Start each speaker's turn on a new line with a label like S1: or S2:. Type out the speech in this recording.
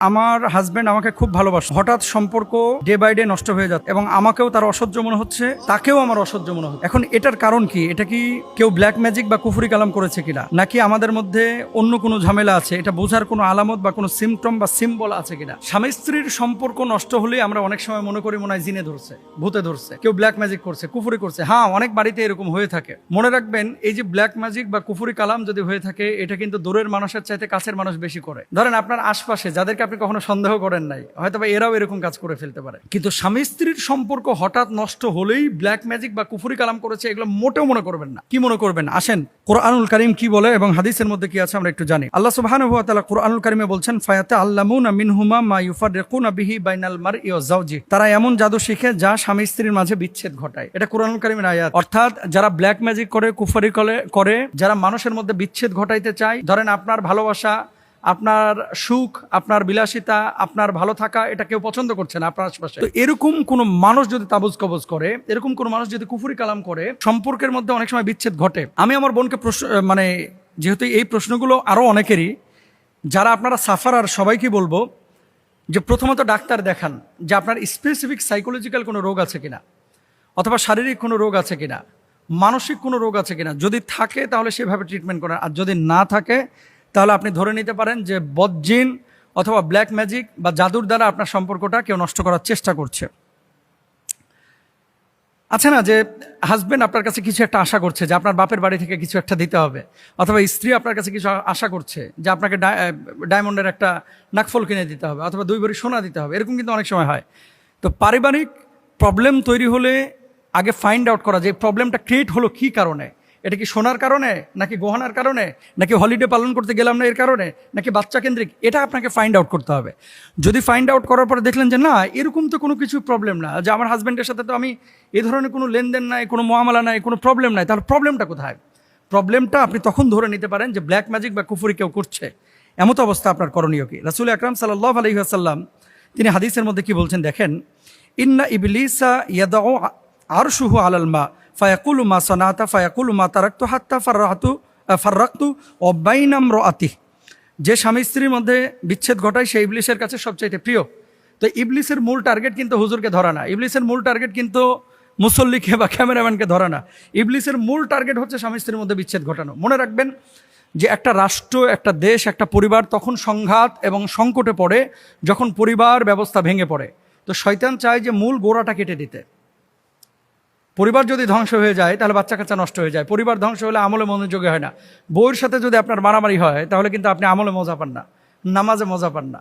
S1: আমার হাজবেন্ড আমাকে খুব ভালোবাসে, হঠাৎ সম্পর্ক ডে বাই ডে নষ্ট হয়ে যাচ্ছে এবং আমাকেও তার অসহ্য মনে হচ্ছে, তাকেও আমার অসহ্য মনে হচ্ছে। এখন এটার কারণ কি? এটা কি কেউ ব্ল্যাক ম্যাজিক বা কুফরি কালাম করেছে কিনা, নাকি আমাদের মধ্যে অন্য কোনো ঝামেলা আছে? এটা বোঝার কোনো আলামত বা কোনো সিমটম বা সিম্বল আছে কিনা? স্বামী স্ত্রীর সম্পর্ক নষ্ট হলে আমরা অনেক সময় মনে করি মনে হয় জিনে ধরছে, ভূতে ধরছে, কেউ ব্ল্যাক ম্যাজিক করছে, কুফরি করছে। হ্যাঁ, অনেক বাড়িতে এরকম হয়ে থাকে। মনে রাখবেন, এই যে ব্ল্যাক ম্যাজিক বা কুফরি কালাম যদি হয়ে থাকে, এটা কিন্তু দূরের মানুষের চাইতে কাছের মানুষ বেশি করে। ধরেন আপনার আশপাশে যাদেরকে আপনি কখনো সন্দেহ করেন নাই, হয়তো বা এরাও এরকম কাজ করে ফেলতে পারে। কিন্তু স্বামী স্ত্রীর সম্পর্ক হঠাৎ নষ্ট হলেই ব্ল্যাক ম্যাজিক বা কুফরি কালাম করেছে, এগুলো মোটেও মনে করবেন না। কি মনে করবেন? আসেন কোরআনুল কারীম কি বলে এবং হাদিসের মধ্যে কি আছে আমরা একটু জানি। আল্লাহ সুবহানাহু ওয়া তাআলা কোরআনুল কারীমে বলছেন, ফায়াতাআল্লামুনা মিনহুমা মা ইউফাররিকুনা বিহি বাইনাল মারই ওয়া যাওজি। তারা এমন জাদু শিখে যা স্বামী স্ত্রীর মাঝে বিচ্ছেদ ঘটায়। এটা কোরআনুল কারীমের আয়াত। অর্থাৎ যারা ব্ল্যাক ম্যাজিক করে, কুফরি করে, যারা মানুষের মধ্যে বিচ্ছেদ ঘটাইতে চায়, ধরেন আপনার ভালোবাসা, আপনার সুখ, আপনার বিলাসিতা, আপনার ভালো থাকা, এটা কেউ পছন্দ করছে না আপনার আশপাশে। তো এরকম কোন মানুষ যদি তাবুজ কবজ করে, এরকম কোন মানুষ যদি কুফরি কালাম করে, সম্পর্কের মধ্যে অনেক সময় বিচ্ছেদ ঘটে। আমি আমার বোনকে যেহেতু এই প্রশ্নগুলো আরো অনেকেরই, যারা আপনারা সাফারার, সবাইকে বলবো যে প্রথমত ডাক্তার দেখান যে আপনার স্পেসিফিক সাইকোলজিক্যাল কোনো রোগ আছে কিনা, অথবা শারীরিক কোনো রোগ আছে কিনা, মানসিক কোনো রোগ আছে কিনা। যদি থাকে তাহলে সেভাবে ট্রিটমেন্ট করেন, আর যদি না থাকে তাহলে আপনি ধরে নিতে পারেন যে বদজিন অথবা ব্ল্যাক ম্যাজিক বা জাদুর দ্বারা আপনার সম্পর্কটা কেউ নষ্ট করার চেষ্টা করছে। আছে না যে হাজবেন্ড আপনার কাছে কিছু একটা আশা করছে যে আপনার বাপের বাড়ি থেকে কিছু একটা দিতে হবে, অথবা স্ত্রী আপনার কাছে কিছু আশা করছে যে আপনাকে ডায়মন্ডের একটা নাকফল কিনে দিতে হবে, অথবা 2 ভরি সোনা দিতে হবে। এরকম কিন্তু অনেক সময় হয়। তো পারিবারিক প্রবলেম তৈরি হলে আগে ফাইন্ড আউট করা যে প্রবলেমটা ক্রিয়েট হলো কী কারণে। এটা কি সোনার কারণে, নাকি গহনার কারণে, নাকি হলিডে পালন করতে গেলাম না এর কারণে, নাকি বাচ্চা কেন্দ্রিক? এটা আপনাকে ফাইন্ড আউট করতে হবে। যদি ফাইন্ড আউট করার পরে দেখলেন যে না, এরকম তো কোনো কিছু প্রবলেম না, যে আমার হাজব্যান্ডের সাথে তো আমি এই ধরনের কোনো লেনদেন নাই, কোনো মুআমালা নাই, কোনো প্রবলেম নাই, তাহলে প্রবলেমটা কোথায়? প্রবলেমটা আপনি তখন ধরে নিতে পারেন যে ব্ল্যাক ম্যাজিক বা কুফরি কেউ করছে। এমত অবস্থা আপনার করণীয় কি? রাসূল আকরাম সাল্লাল্লাহু আলাইহি ওয়াসাল্লাম তিনি হাদিসের মধ্যে কি বলছেন দেখেন, ইন্না ইবলিসা ইয়াদাউ আরশুহু আলাল মা ফায়াকুলু মা সানাতা ফায়াকুলু মা তারাকতু হাত্তা ফাররাকতু ওয়া বাইনা ইমরাআতিহি। যে স্বামী স্ত্রীর মধ্যে বিচ্ছেদ ঘটায় সে ইবলিসের কাছে সবচাইতে প্রিয়। তো ইবলিসের মূল টার্গেট কিন্তু হুজুরকে ধরা না, ইবলিসের মূল টার্গেট কিন্তু মুসল্লিকে বা ক্যামেরাম্যানকে ধরা না। ইবলিসের মূল টার্গেট হচ্ছে স্বামী স্ত্রীর মধ্যে বিচ্ছেদ ঘটানো। মনে রাখবেন যে একটা রাষ্ট্র, একটা দেশ, একটা পরিবার তখন সংঘাত এবং সংকটে পড়ে যখন পরিবার ব্যবস্থা ভেঙে পড়ে। তো শয়তান চায় যে মূল গোড়াটা কেটে দিতে। পরিবার যদি ধ্বংস হয়ে যায় তাহলে বাচ্চা কাচ্চা নষ্ট হয়ে যায়। পরিবার ধ্বংস হলে আমলে মনোযোগী হয় না। বউয়ের সাথে যদি আপনার মারামারি হয় তাহলে কিন্তু আপনি আমলে মজা পান না, নামাজে মজা পান না।